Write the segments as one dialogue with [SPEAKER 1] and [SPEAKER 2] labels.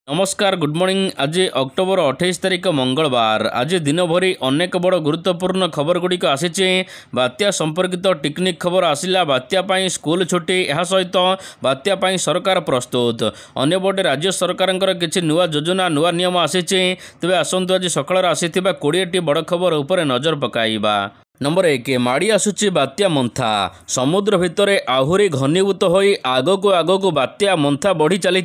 [SPEAKER 1] नमस्कार good morning. आज October 28 तारिख मंगलवार। आज दिन भरी अनेक बड़ गुरुत्वपूर्ण खबर गुड़िक आसी। बात्या संपर्कित टेक्निक खबर आसला। बात्या पाई स्कूल छुट्टी, यह सहित बात्या पाई सरकार प्रस्तुत। अन्यपटे राज्य सरकार किसी नुआ योजना नुआ नियम आसी। तेज आसतु आज सकाळ आसी 20टी बड़ खबर उपर नजर पकाइबा। नंबर 1 माड़ी आसुची बात्या मंथा। समुद्र भितर आहुरी घनीभूत होई आगक आगक बात्या मंथा बढ़ी चली।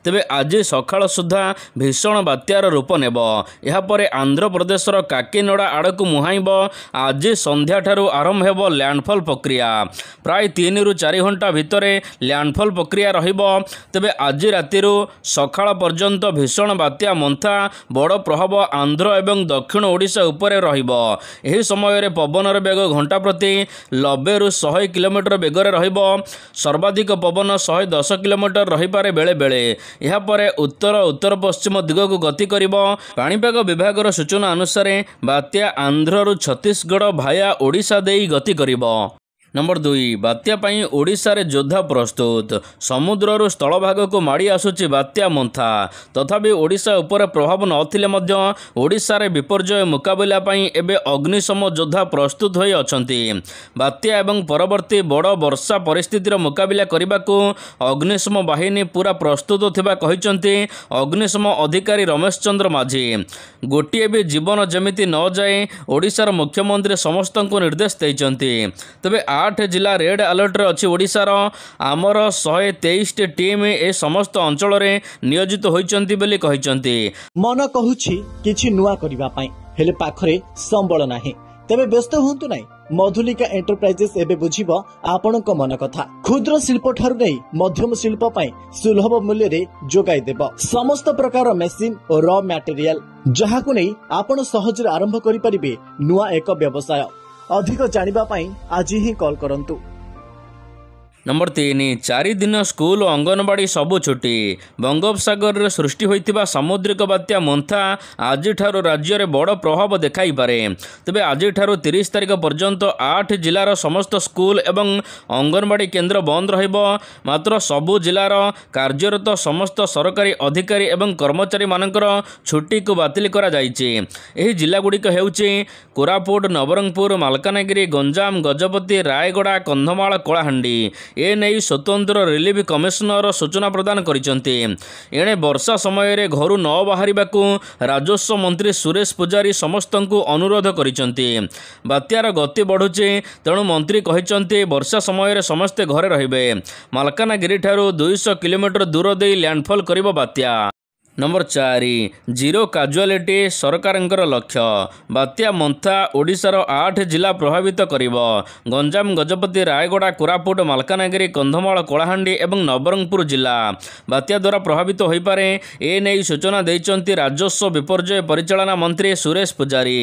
[SPEAKER 1] तेबे आज सकाळ सुधा भीषण बात्यार रूप नेब। यापर आंध्र प्रदेशर काकीनड़ा आड़क मुहाइब। आज संध्या ठारू आरंभ हेब लैंडफॉल प्रक्रिया। प्राय 3 ରୁ 4 घंटा भितर लैंडफॉल प्रक्रिया रहिब। तेबे आज राति सकाळ पर्यंत भीषण बात्या मंथा बड़ प्रभाव आंध्र एवं दक्षिण ओडिशा उपरे रहिब। एही समय पवनर बेग घंटा प्रति 90 ରୁ 100 किलोमीटर बेगर रहिब। सर्वाधिक पवन 110 किलोमीटर रहीपे बेले बेले। यापर उत्तर उत्तर पश्चिम दिगक गति करिब। पाणीपाग विभागर सूचना अनुसार बात्या आंध्रରୁ छत्तीसगढ़ भाया ओडिशा देई गति करिब। नंबर 2 बात्या पाई ओडिशा रे योद्धा प्रस्तुत। समुद्रରୁ स्थलभाग को माड़ी आसुची बात्या मंथा। तथापि ओडिशा उपर प्रभाव नथिले मध्य ओडिशा रे विपर्यय मुकाबला पाई एबे अग्निशम योद्धा प्रस्तुत होई अछंती। बात्या एवं परवर्ती बड़ वर्षा परिस्थितिर मुकाबला करबाकू अग्निशम बाहिनी पूरा प्रस्तुत थिबा कहिसंती अग्निशम अधिकारी रमेश चंद्र माझी। गोटिए भी जीवन जेमिति न जाए ओडिशार मुख्यमंत्री समस्तंको निर्देश दैचंती। तबे 8 जिला रेड अलर्ट रे अछि ओडिशार। आमर 123 टीम ए समस्त अंचल रे नियोजित होइचंती बोली कहिचंती।
[SPEAKER 2] मन कहूछि किछि नुआ करिबा पई हेले पाखरे संबळ नाही। तेबे व्यस्त हुंतु नाही। मधुलिका एंटरप्राइजेस एबे बुझिबो आपनक मन कथा। क्षुद्र शिल्प ठारू नै मध्यम शिल्प पई सुलभ मूल्य रे जोगाई देबो समस्त प्रकार मेसिन और रॉ मटेरियल, जहाकु नै आपण सहज रे आरंभ करि परिबे नुआ एक व्यवसाय। अधिक जानिबा पाई आज ही कॉल करंतु।
[SPEAKER 1] नंबर 3 4 दिन स्कूल अंगनवाड़ी सबु छुट्टी। बंगोपसागर रे सृष्टि होइतिबा सामुद्रिक बात्या मंथा आज ठारो राज्य रे बड़ प्रभाव देखाई पारे। तबे आज ठारो 30 तारिख पर्यंत 8 जिलार समस्त स्कूल एवं अंगनवाड़ी केंद्र बंद रहिबो। मात्र सबु जिलार कार्यरत समस्त सरकारी अधिकारी एवं कर्मचारी मानकर छुट्टी को बातिल करा जायछि। एही जिला गुड़िक हेउछि कोरापुट, नवरंगपुर, मालकानगिरी, गंजाम, गजपति, रायगड़ा, कंधमाल, कलाहांडी। ए नहीं स्वतंत्र रिलीफ कमिशनर सूचना प्रदान करिसंती। एणे वर्षा समय रे घरु न बाहरिबाकू राजस्व मंत्री सुरेश पुजारी समस्तंकु अनुरोध करिसंती। बात्यार गति बढ़ुचे तेणु मंत्री कहिसंती वर्षा समय रे समस्ते घरे रहिबे। मालकानगिरी ठारू 200 किलोमीटर दूर देई लैंडफॉल करिबो बात्या। नंबर 4 जीरो काजुआलिटी सरकारंकर लक्ष्य। बात्या मंथा ओडिशार 8 जिला प्रभावित करिबो। गंजाम, गजपति, रायगड़ा, कोरापुट, मालकानगिरी, कंधमाल, कलाहांडी एवं नवरंगपुर जिला बात्या द्वारा प्रभावित होई पारे। ए नै सूचना दैचंती राजस्व विपर्यय परिचालना मंत्री सुरेश पुजारी।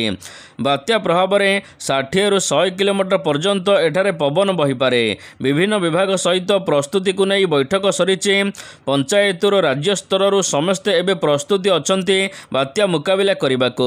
[SPEAKER 1] बात्या प्रभाव में 60 ରୁ 100 किलोमीटर पर्यंत एठारे पवन बही पारे। विभिन्न विभाग सहित प्रस्तुति को नहीं बैठक सरीचे। पंचायत राज्य स्तर समस्ते एबे प्रस्तुति अछंती बात्या मुकाबला करबाकू।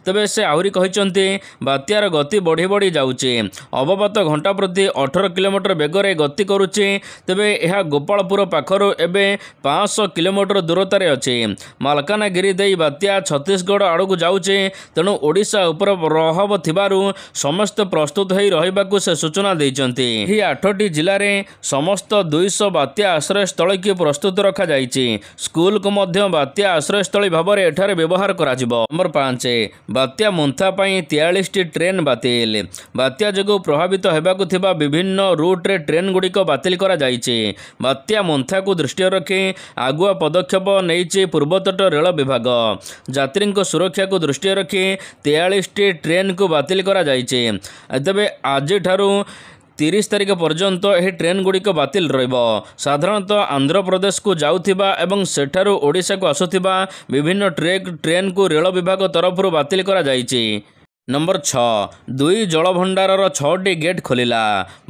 [SPEAKER 1] तबे से आहुरी कहिसंती बात्यार गति बढ़ी बढ़ी जाउचे। अवपात घंटा प्रति 18 किलोमीटर बेगरे गति करुचे। तबे यह गोपालपुर पाखरु एबे 500 किलोमीटर दूरतारे अछि। मालकानगिरी देई बात्या छत्तीसगढ़ आड़कू जाउचे। तेणु ओडिशा उपर प्रभाव थिबारु समस्त प्रस्तुत होई रहिबाकू से सूचना दैचंती। एही 8टी जिल्ला रे समस्त 200 बात्या आश्रय स्थल की प्रस्तुत रखा जाइछि। स्कूल को मध्य बात्या आश्रयस्थली भाव में एठारे व्यवहार करा जिवो। नंबर 5 बात्या मंथा पाई 43टी ट्रेन बातिल। बात्या जगु प्रभावित हेबाकू थिबा विभिन्न रूट रे ट्रेन गुड़िक बातिल करा जाइछि। बात्या मंथा को दृष्टि रखी आगुआ पदक्षेप नैछि पूर्वतट रेल विभाग। यात्री सुरक्षा को दृष्टि रखी 43टी ट्रेन को बातिल करा जाइछि। तबे आज ठारू 30 तारिख पर्यंत यह ट्रेन गुड़िक बातिल रहिबो। साधारणतः आंध्र प्रदेश को जाउथिबा एवं सेठारू ओडिशा को आसुथिबा विभिन्न ट्रेन को रेल विभाग तरफ बातिल करा जाइछि। नंबर 6 दुई जलभंडारर 6टी गेट खोलिला।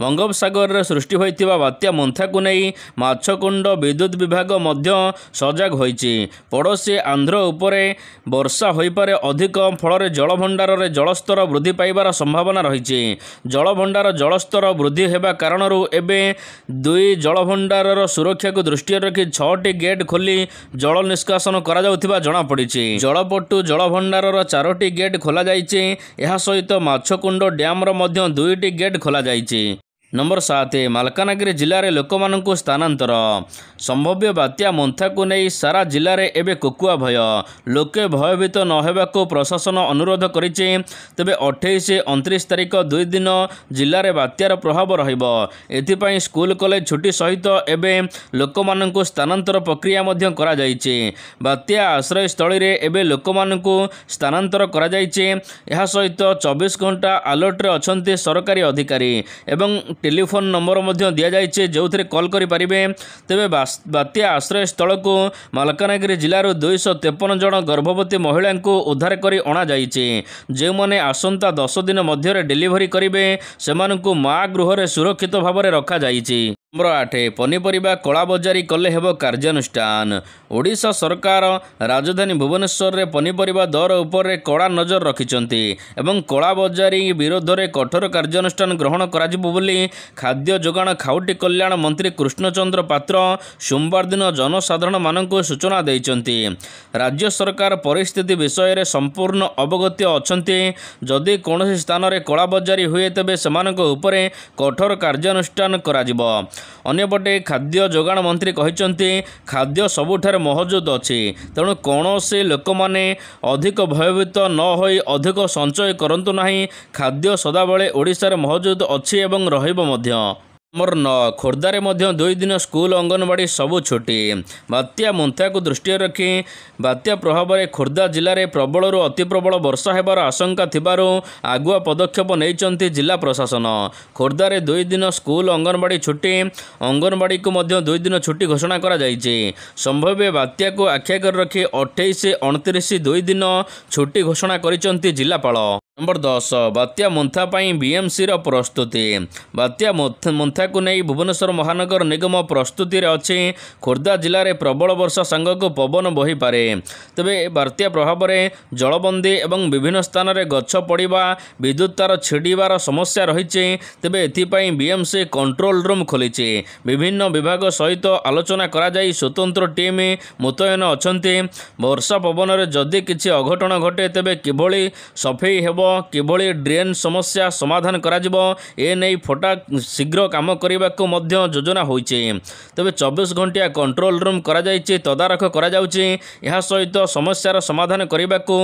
[SPEAKER 1] बंगोपसागर सृष्टि होइतिबा बात्या मोन्था को नहीं माछकुंड विद्युत विभाग मध्य सजग होइछि। पड़ोशी आंध्र उपरे वर्षा होइपारे अधिक फल जलभंडार जलस्तर वृद्धि पाइबार संभावना रही। जलभंडार जलस्तर वृद्धि हेबा कारणरू एबे दुई जलभंडारर सुरक्षा को दृष्टि रखी 6टी गेट खोली जल निष्कासन करा जाउथिबा जणा पड़िछि। जलपट्टू जलभंडारर 4टी गेट खोला जाइछि। ଏହା ସହିତ ମାଛକୁଣ୍ଡ ଡ୍ୟାମ୍ର ମଧ୍ୟ 2ଟି ଗେଟ୍ ଖୋଲାଯାଇଛି। नंबर 7 मालकानगिरी जिले में लोक मानू स्थानांतर। संभाव्य बात्या मोन्थाକୁ नहीं सारा जिले में एवं कोकुआ भय लोके भयभीत नहेबाकू प्रशासन अनुरोध करिछि। तेबे 28-29 तारिख 2 दिन जिले में बात्यार प्रभाव रहिबो। एथिपाई स्कूल कॉलेज छुट्टी सहित एवं लोक मानू स्थानांतर प्रक्रिया मध्य करा जाइछि। बात्या आश्रय स्थली रे एवं लोक मानू स्थानांतर करा जाइछि। एहा सहित 24 घंटा अलर्ट रे अछंती सरकारी अधिकारी एवं टेलीफोन नंबर मध्य दि जाइए जो थे कॉल करेंगे। तेबे बात्या आश्रय स्थल को मालकानगिरी जिलूर 253 जन गर्भवती महिला को उद्धार कर अणा जो मैंने आसंता 10 दिन मध्य डेलीवरी करेंगे से माँ गृह सुरक्षित भाव में रखा जाइछि। नंबर 8 पनीपरिबा कलाबजारी कले हेब कार्यानुष्ठान। ओडिशा सरकार राजधानी भुवनेश्वर रे पनीपरिबा दर उपर कड़ा नजर रखिछंती एवं कलाबजारी विरोध में कठोर कार्यानुष्ठान ग्रहण कराजिबो बोली खाद्य जोगाण खाउटी कल्याण मंत्री कृष्णचंद्र पात्र सोमवार दिन जनसाधारण मानक सूचना देइछंती। राज्य सरकार परिस्थिति विषय में संपूर्ण अवगत अछंती। जदि कौनसी स्थान में कलाबजारी हुए तेबे सेमानक उपरे कठोर कार्यानुष्ठान कराजिबो। अन्यपटे खाद्य जोगाण मंत्री कहते खाद्य सबुठार मौजूद अच्छी तेणु कौन से लोक मैंने अधिक भयभीत न हो अधिक संचय करंतु नहीं। खाद्य सदाबले ओडिशा रे मौजूद अच्छी एवं रहिबो मध्य। नंबर 9 खोर्धारे मध्य 2 दिन स्कूल अंगनवाड़ी सबु छुट्टी। बात्या मोन्था को दृष्टि रखी बात्या प्रभाव में खोर्धा जिले में प्रबल अति प्रबल वर्षा होबार आशंका थिबारु आगुआ पदक्षेप नैचंती जिला प्रशासन। खोर्धारे 2 दिन स्कूल अंगनवाड़ी छुट्टी अंगनवाड़ी को मध्य 2 दिन छुट्टी घोषणा करा जाइछि। संभाव्य बात्या को आख्या कर रखी 28-29 2 दिन छुट्टी घोषणा करिसंती जिलापाल। नंबर 10 बात्या मोन्था पाई बीएमसी रो प्रस्तुति। बात्या मोन्था को नहीं भुवनेश्वर महानगर निगम प्रस्तुति रे अछि। खोर्धा जिले में प्रबल वर्षा सांग को पवन बही पारे। तेबे बात्या प्रभाव में जलबंदी एवं विभिन्न स्थान में गछ पड़वा विद्युत तार छिड़बार समस्या रही। तेबे एथिपाई बीएमसी कंट्रोल रूम खोली विभिन्न विभाग सहित आलोचना करा जाई स्वतंत्र टीम मुतयन अछंती। वर्षा पवन में जदि किछि अघटन घटे तेबे किभली सफेई हेबो किभली ड्रेन समस्या समाधान कराजिबो ए नहीं फटा शीघ्र काम करने को मध्य योजना होइछे। तेबे 24 घंटिया कंट्रोल रूम करा जाइछे तदारख करा जाउछे। एहा सहित समस्यार समाधान करने को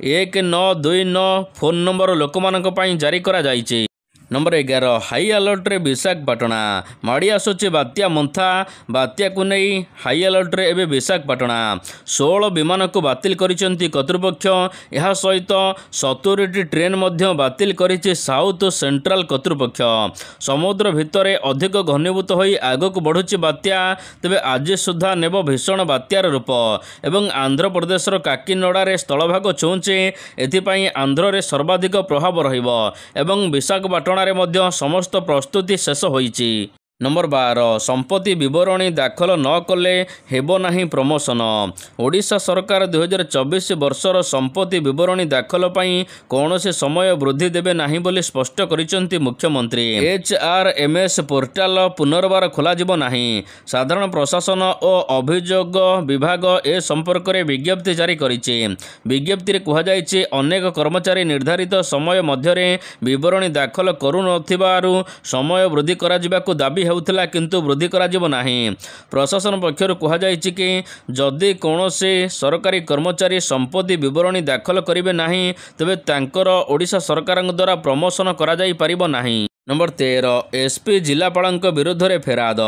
[SPEAKER 1] 1929 फोन नंबर लोकमानक पई जारी करा जाइछे। नंबर 11 हाई अलर्ट रे विशाखापाटना माड़ी आसुची बात्या मोन्था। बात्या को नहीं हाई अलर्ट रे एबे विशाखापाटना 16 विमान को बातिल करिसेंती कर्तृपक्ष। यह सहित 70टी ट्रेन मध्य बातिल करिছে साउथ सेंट्रल कर्तृपक्ष। समुद्र भितरे अधिक घनीभूत होई आगक बढ़ुची बात्या तेबे आज सुधा नेब भीषण बात्यार रूप एवं आंध्र प्रदेशर काकीनडारे स्थलभाग छुंचे। एथिपाई आंध्र रे सर्वाधिक प्रभाव रहिबो एवं विशाखापाटना रे मध्य समस्त प्रस्तुति शेष होइछि। नंबर 12 संपत्ति विवरणी दाखल न कले हेबो नाही प्रमोशन। ओडिशा सरकार 2024 वर्षर संपत्ति विवरणी दाखल पई कौनसी समय वृद्धि देबे नाही बोली स्पष्ट करिसंती मुख्यमंत्री। HRMS पोर्टाल पुनर्बार खोला जिवो नाही। साधारण प्रशासन और अभियोग विभाग ए संपर्क में विज्ञप्ति जारी करिछि। विज्ञप्ति रे कुहा जाइछि अनेक कर्मचारी निर्धारित समय मध्यरे विवरणी दाखल करू नथिबारु समय वृद्धि करा जिबाकू दाबी हेउथिला किंतु वृद्धि करा जिवो नाही। प्रशासन पक्षर कुहा जाइछि कि जदि कौनसी सरकारी कर्मचारी संपत्ति विवरणी दाखल करिवे नाही तबे तांकर ओडिशा सरकार द्वारा प्रमोशन करा जाई परिबो नाही। नंबर 13 एसपी जिलापाल विरुद्ध रे फेराद।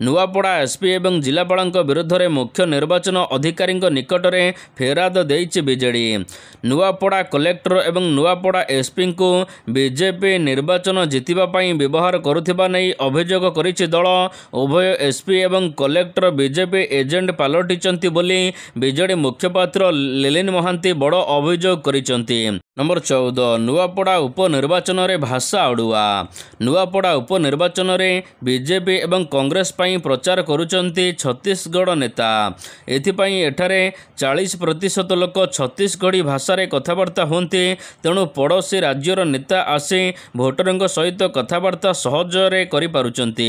[SPEAKER 1] नुआपड़ा एसपी एवं जिलापाल विरुद्ध रे मुख्य निर्वाचन अधिकारी निकट में फेराद देइछि बीजेडी। नुआपड़ा कलेक्टर एवं नुआपड़ा एसपी को बीजेपी निर्वाचन जितिबा पई व्यवहार करुथिबा नै अभियोग करिछि दल। उभय एसपी एवं कलेक्टर बीजेपी एजेंट पालटिचंती बोली बीजेडी मुखपात्र लेलिन महांती बड़ अभियोग करिसंती। नंबर 14 नुआपड़ा उपनिर्वाचन रे भाषा अड़ुआ। नुआपड़ा उपनिर्वाचन रे बीजेपी एवं कांग्रेस पई प्रचार करुचंती छत्तीसगढ़ नेता। एथिपई एठारे 40% लोक छत्तीसगढ़ी भाषा रे कथबार्ता होते, तेणु पड़ोशी राज्यर नेता आसी भोटरंग सहित कथबार्ता सहजरे करि पारुचंती।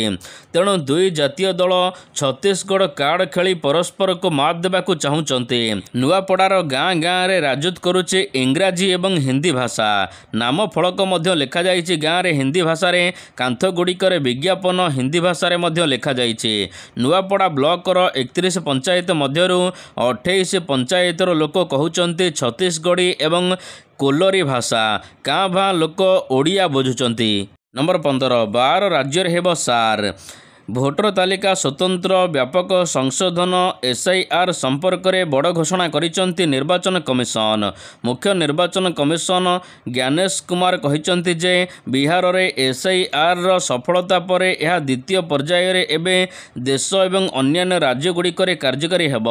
[SPEAKER 1] तेणु दुई जातीय दल छत्तीसगढ़ कार्ड खेली परस्पर को मात देबाकू चाहुचंती। नुआपड़ार गाँ गाँ रे राजूत करुचे इंग्राजी एवं हिंदी भाषा। नाम फलक मध्य लेखा जाइछि गाँ रे हिंदी भाषा रे, कांथ गुड़िकर विज्ञापन हिंदी भाषा रे मध्य लेखा जाइछि। नुआपड़ा ब्लॉकर 31 पंचायत मध्यरु 28 पंचायतर लोक कहउचंती छत्तीसगढ़ी एवं कोल्लरी भाषा। काँ भाँ लोक ओडिया बुझुचंती। नंबर 15 12 राज्य हेब सार। भोटर तालिका स्वतंत्र व्यापक संशोधन SIR संपर्क में बड़ घोषणा करिसंती निर्वाचन कमिशन। मुख्य निर्वाचन कमिशन ज्ञानेश कुमार कहिसंती जे बिहार रे SIR रो सफलता परे यह द्वितीय पर्याय रे एबे देश एवं अन्य राज्य गुड़िक कार्यकारी हेब।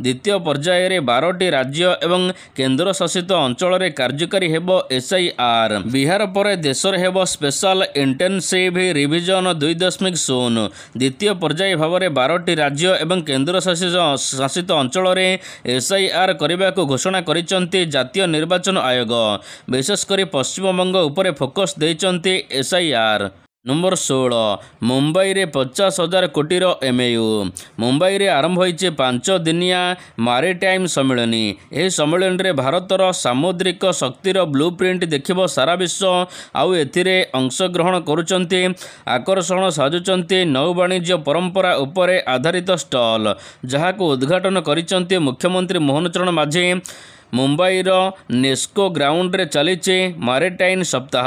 [SPEAKER 1] द्वितीय पर्याय रे 12टी राज्य एवं केंद्र शासित अंचल रे कार्यकारी हेब SIR। बिहार परे देश रे हेब स्पेशल इंटेंसिव रिविजन 2.0। द्वितीय पर्याय भाव में 12टी राज्य एवं केंद्र शासित अंचल में SIR करने को घोषणा करिसंती जातीय निर्वाचन आयोग। विशेषकर पश्चिमबंग उपरे फोकस देइचंती SIR। नंबर 16 मुंबई रे 50,000 कोटीर MAU। मुंबई रे आरंभ होइचे 5 दिनिया मारिटाइम सम्मेलनी। यह सम्मेलन रे भारतर सामुद्रिक शक्तिर ब्लूप्रिंट देखिबो सारा विश्व। आउ एथिरे अंशग्रहण करुचंती आकर्षण साजुचंती नौवाणिज्य परंपरा उपरे आधारित स्टॉल, जहाको उद्घाटन करिचंती मुख्यमंत्री मोहन चरण माझी। मुंबईर नेस्को ग्राउंड रे चलीचे मारिटाइम सप्ताह।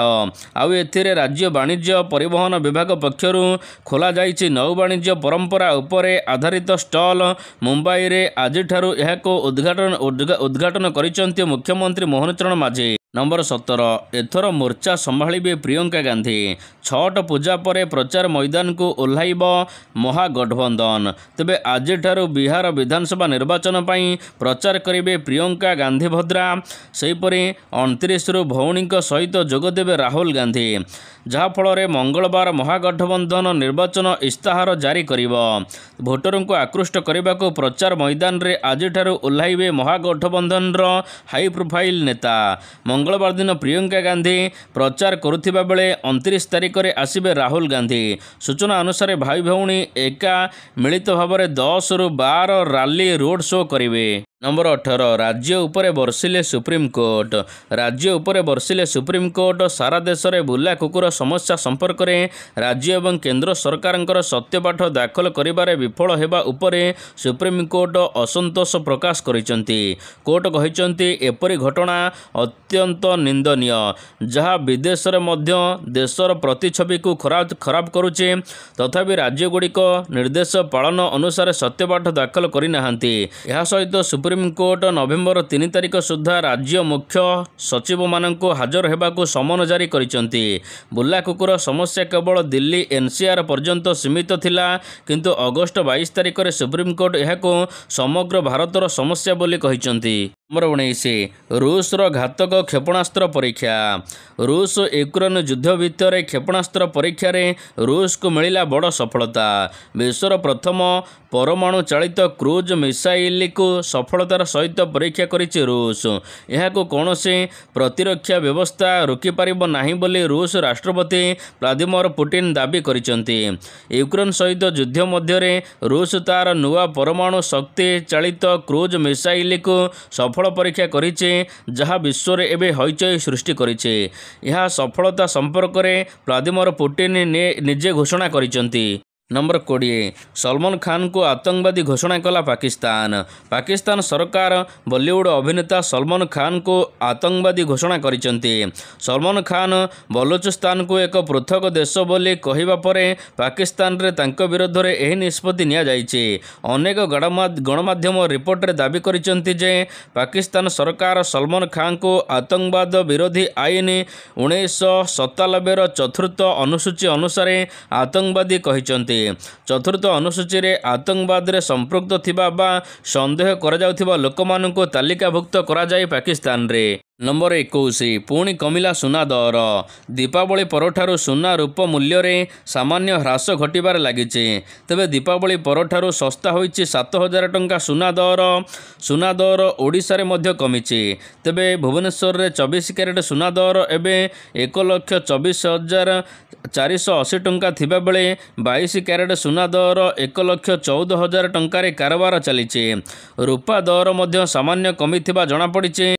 [SPEAKER 1] आउ एथिरे राज्य वाणिज्य परिवहन विभाग पक्षरु खोला जाइछि नौवाणिज्य परंपरा उपरे आधारित स्टॉल। मुंबई रे आजिठारु एहाको उद्घाटन करिसंती मुख्यमंत्री मोहन चरण माझी। नंबर 17 एथर मोर्चा संभाळिबे प्रियंका गांधी। छठ पूजा परे प्रचार मैदान को ओह्लाइब महागठबंधन। तेबे आजिठारु बिहार विधानसभा निर्वाचन पई प्रचार करिबे प्रियंका गांधी भद्रा। सेहीपरि 29 रु भौणी सहित जोगदेवे राहुल गांधी, जहाँफल मंगलवार महागठबंधन निर्वाचन इस्ताहार जारी करिब। भोटरों को आकृष्ट करने को प्रचार मैदान रे आजिठारु ओह्लाइबे महागठबंधन हाई प्रोफाइल नेता। मंगलवार दिन प्रियंका गांधी प्रचार करुथिबा बेले 29 तारिख रे आसिबे राहुल गांधी। सूचना अनुसार भाई भौणी एका मिलित भाव में 10 रु 12 रैली रोड शो करिवे। नंबर 18 राज्य उपरे बर्षिले सुप्रीमकोर्ट। राज्य उपरे बर्षिले सुप्रीमकोर्ट सारा देश में बुला कुकुर समस्या संपर्क में राज्य एवं केंद्र सरकार सत्यपाठ दाखल करिबारे विफल हेबा उपरे सुप्रीमकोर्ट असंतोष प्रकाश करिसंती। कोर्ट कहिसंती एपरि घटना अत्यंत निंदनीय, जहाँ विदेश रे मध्य देशर प्रतिछवि को खराब करुचे। तथापि राज्यगुड़िक निर्देश पालन अनुसार सत्यपाठ दाखल करिनाहांती। एहा सहित सुप्रीमकोर्ट नवेम्बर 3 तारिख सुधा राज्य मुख्य सचिव मानक हाजर हेबाकू समन जारी करिसंती। बुला कुकुर समस्या केवल दिल्ली NCR पर्यंत सीमित थिला, किंतु अगस्त 22 तारिख रे सुप्रीमकोर्ट एहाको समग्र भारतर समस्या बोली कहिसंती। नंबर 19 रूस रो घातक क्षेपणास्त्र परीक्षा। रूस यूक्रेन युद्ध भितर क्षेपणास्त्र परीक्षा रे रूस को मिला बड़ सफलता। विश्वर प्रथम परमाणु चालित क्रूज मिसाइल को सफलतार सहित परीक्षा करिछि रूस। एहाको कौनसी प्रतिरक्षा व्यवस्था रोकी पारिब नाही बोली रूस राष्ट्रपति व्लादिमीर पुतिन दाबी करिसंती। यूक्रेन सहित युद्ध मध्य रूस तार नुआ परमाणु शक्ति चालित क्रूज मिसाइल को सफल परीक्षा करिछि, जहाँ विश्व रे एबे हईचई सृष्टि करिछि। यह सफलता संपर्क में व्लादिमीर पुतिन निजे घोषणा करिसंती। नंबर 20 सलमान खान को आतंकवादी घोषणा कला पाकिस्तान। पाकिस्तान सरकार बॉलीवुड अभिनेता सलमान खान को आतंकवादी घोषणा करिसंती। सलमान खान बलूचिस्तान को एक पृथक देश बोली कहिबा परे पाकिस्तान रे तांको विरोध रे एही निष्पत्ति निया जाइछि। अनेक गणमाध्यम रिपोर्ट रे दाबी करिसंती जे पाकिस्तान सरकार सलमान खान को आतंकवाद विरोधी आईन 1997 रो चतुर्थ अनुसूची अनुसार आतंकवादी कहिसंती। चतुर्थ अनुसूची रे आतंकवाद रे संपृक्त थिबा बा संदेह करा जाउथिबा लोकमाननको तालिकाभुक्त करा जाय पाकिस्तान रे। ନମ୍ବର 21 ପୁଣି କମିଲା ସୁନା ଦର। ଦୀପାବଳି ପରଠାରୁ ସୁନା ରୂପ ମୂଲ୍ୟରେ ସାମାନ୍ୟ ହ୍ରାସ ଘଟିବାରେ ଲାଗିଛି। ତେବେ ଦୀପାବଳି ପରଠାରୁ ଶସ୍ତା ହୋଇଛି 7,000 ଟଙ୍କା ସୁନା ଦର ଓଡ଼ିଶାରେ ମଧ୍ୟ କମିଛି। ତେବେ ଭୁବନେଶ୍ୱରରେ 24 କ୍ୟାରେଟ୍ ସୁନା ଦର ଏବେ 1,24,480 ଟଙ୍କା ଥିବାବେଳେ 22 କ୍ୟାରେଟ୍ ସୁନା ଦର 1,14,000 ଟଙ୍କାରେ କାରବାର ଚାଲିଛି। ରୂପା ଦର ମଧ୍ୟ ସାମାନ୍ୟ କମିଥିବା ଜଣାପଡ଼ିଛି।